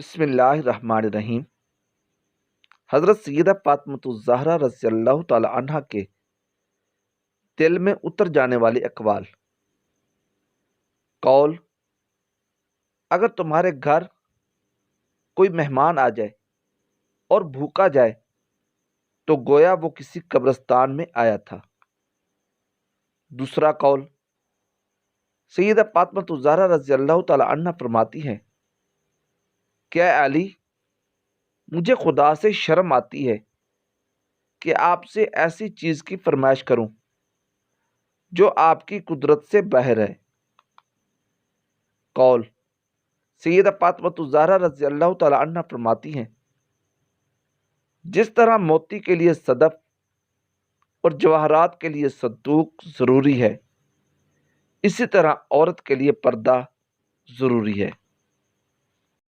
बिस्मिल्लाहिर्रहमानिर्रहीम। हज़रत सैयदा फ़ातिमतुज़ ज़हरा रज़ियल्लाहु ताला अन्हा के दिल में उतर जाने वाले अक़वाल। कौल, अगर तुम्हारे घर कोई मेहमान आ जाए और भूखा जाए तो गोया वो किसी कब्रिस्तान में आया था। दूसरा कौल, सैयदा फ़ातिमतुज़ ज़हरा रज़ियल्लाहु ताला अन्हा फरमाती हैं, क्या अली, मुझे खुदा से शर्म आती है कि आपसे ऐसी चीज़ की फरमाइश करूं जो आपकी कुदरत से बाहर है। कौल, सैयदा फ़ातिमतुज़ ज़हरा रज़ियल्लाहु ताला अन्हा फरमाती हैं, जिस तरह मोती के लिए सदफ और जवाहरात के लिए संदूक ज़रूरी है, इसी तरह औरत के लिए पर्दा ज़रूरी है।